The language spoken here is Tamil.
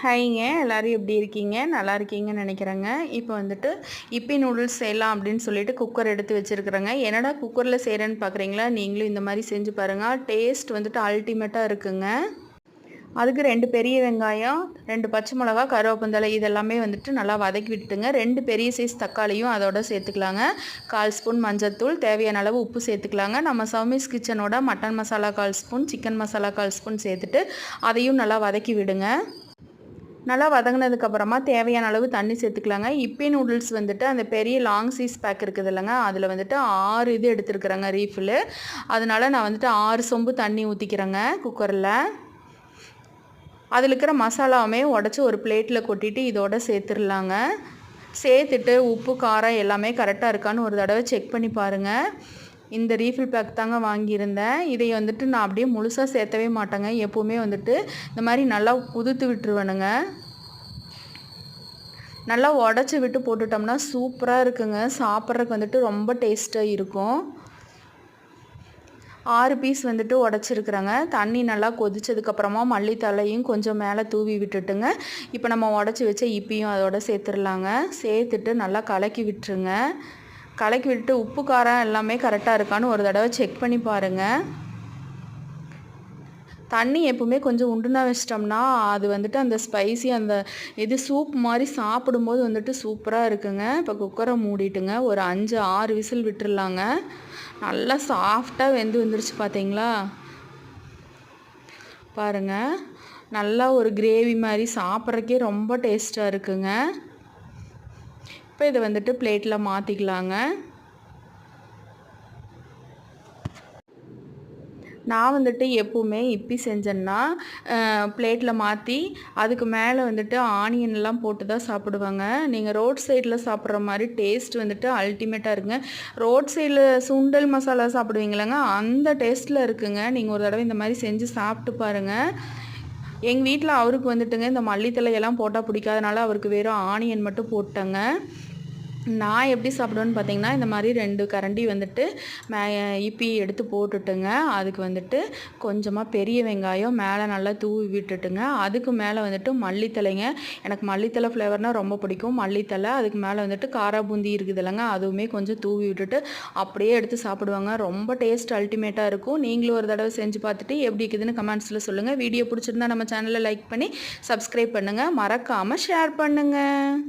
ஹாய்ங்க எல்லோரும் எப்படி இருக்கீங்க? நல்லா இருக்கீங்கன்னு நினைக்கிறேங்க. இப்போ வந்துட்டு இப்பி நூடுல்ஸ் செய்யலாம் அப்படின்னு சொல்லிட்டு குக்கர் எடுத்து வச்சுருக்குறேங்க. என்னடா குக்கரில் செய்கிறேன்னு பார்க்குறீங்களா? நீங்களும் இந்த மாதிரி செஞ்சு பாருங்கள். டேஸ்ட் வந்துட்டு அல்டிமேட்டாக இருக்குங்க. அதுக்கு 2 பெரிய வெங்காயம், 2 பச்சை மிளகா, கருவேப்பந்தழை இதெல்லாமே வந்துட்டு நல்லா வதக்கி விட்டுங்க. 2 பெரிய சைஸ் தக்காளியும் அதோட சேர்த்துக்கலாங்க. 1/4 ஸ்பூன் மஞ்சள்தூள், தேவையான அளவு உப்பு சேர்த்துக்கலாங்க. நம்ம சௌமிஸ் கிச்சனோட mutton masala 1/4 spoon, chicken masala 1/4 spoon சேர்த்துட்டு அதையும் நல்லா வதக்கி விடுங்க. நல்லா வதங்கினதுக்கப்புறமா தேவையான அளவு தண்ணி சேர்த்துக்கலாங்க. இப்பி நூடுல்ஸ் வந்துட்டு அந்த பெரிய லாங் சைஸ் பேக் இருக்குது இல்லைங்க, அதில் வந்துட்டு 6 இது எடுத்துருக்குறேங்க ரீஃபில்லு. அதனால நான் வந்துட்டு 6 சொம்பு தண்ணி ஊற்றிக்கிறேங்க குக்கரில். அதில் இருக்கிற மசாலாவுமே உடச்சி ஒரு பிளேட்டில் கொட்டிட்டு இதோட சேர்த்துடலாங்க. சேர்த்துட்டு உப்பு காரம் எல்லாமே கரெக்டாக இருக்கான்னு ஒரு தடவை செக் பண்ணி பாருங்கள். இந்த ரீஃபில் பேக் தாங்க வாங்கியிருந்தேன். இதை வந்துட்டு நான் அப்படியே முழுசாக சேர்த்தவே மாட்டேங்க. எப்போவுமே வந்துட்டு இந்த மாதிரி நல்லா உதுத்து விட்டுருவேனுங்க. நல்லா உடச்சி விட்டு போட்டுட்டோம்னா சூப்பராக இருக்குங்க. சாப்பிட்றதுக்கு வந்துட்டு ரொம்ப டேஸ்ட்டாக இருக்கும். 6 பீஸ் வந்துட்டு உடச்சிருக்குறேங்க. தண்ணி நல்லா கொதிச்சதுக்கப்புறமா மல்லித்தழையும் கொஞ்சம் மேலே தூவி விட்டுட்டுங்க. இப்போ நம்ம உடச்சி வச்ச இப்பியும் அதோட சேர்த்துடலாங்க. சேர்த்துட்டு நல்லா கலக்கி விட்டுருங்க. கலக்கி விட்டு உப்பு காரம் எல்லாமே கரெக்டாக இருக்கான்னு ஒரு தடவை செக் பண்ணி பாருங்கள். தண்ணி எப்போவுமே கொஞ்சம் உண்டுனா வச்சிட்டோம்னா அது வந்துட்டு அந்த ஸ்பைசி அந்த இது சூப் மாதிரி சாப்பிடும்போது வந்துட்டு சூப்பராக இருக்குங்க. இப்போ குக்கரை மூடிட்டுங்க ஒரு 5-6 விசில் விட்டுருலாங்க. நல்லா சாஃப்டாக வெந்து வந்துருச்சு பார்த்தீங்களா? பாருங்கள், நல்லா ஒரு கிரேவி மாதிரி சாப்பிட்றக்கே ரொம்ப டேஸ்ட்டாக இருக்குங்க. இப்போ இதை வந்துட்டு பிளேட்டில் மாற்றிக்கலாங்க. நான் வந்துட்டு எப்போவுமே இப்பி செஞ்சேன்னா பிளேட்டில் மாற்றி அதுக்கு மேலே வந்துட்டு ஆனியன்லாம் போட்டு தான் சாப்பிடுவாங்க. நீங்கள் ரோட் சைடில் சாப்பிட்ற மாதிரி டேஸ்ட் வந்துட்டு அல்டிமேட்டாக இருக்குங்க. ரோட் சைடில் சுண்டல் மசாலா சாப்பிடுவீங்களேங்க, அந்த டேஸ்ட்டில் இருக்குங்க. நீங்கள் ஒரு தடவை இந்த மாதிரி செஞ்சு சாப்பிட்டு பாருங்கள். எங்கள் வீட்டில் அவருக்கு வந்துட்டுங்க இந்த மல்லித்தழையெல்லாம் போட்டால் பிடிக்காதனால அவருக்கு வெறும் ஆனியன் மட்டும் போட்டேங்க. நான் எப்படி சாப்பிடுவேன்னு பார்த்தீங்கன்னா, இந்த மாதிரி 2 கரண்டி வந்துட்டு இப்பி எடுத்து போட்டுட்டுங்க. அதுக்கு வந்துட்டு கொஞ்சமாக பெரிய வெங்காயம் மேலே நல்லா தூவி விட்டுட்டுங்க. அதுக்கு மேலே வந்துட்டு மல்லித்தழைங்க. எனக்கு மல்லித்தழை ஃப்ளேவர்னால் ரொம்ப பிடிக்கும். மல்லித்தழை அதுக்கு மேலே வந்துட்டு காரா பூந்தி இருக்குது இல்லைங்க, அதுவுமே கொஞ்சம் தூவி விட்டுட்டு அப்படியே எடுத்து சாப்பிடுவாங்க. ரொம்ப டேஸ்ட் அல்டிமேட்டாக இருக்கும். நீங்களும் ஒரு தடவை செஞ்சு பார்த்துட்டு எப்படி இருக்குதுன்னு கமெண்ட்ஸில் சொல்லுங்கள். வீடியோ பிடிச்சிருந்தா நம்ம சேனலை லைக் பண்ணி சப்ஸ்கிரைப் பண்ணுங்கள். மறக்காமல் ஷேர் பண்ணுங்கள்.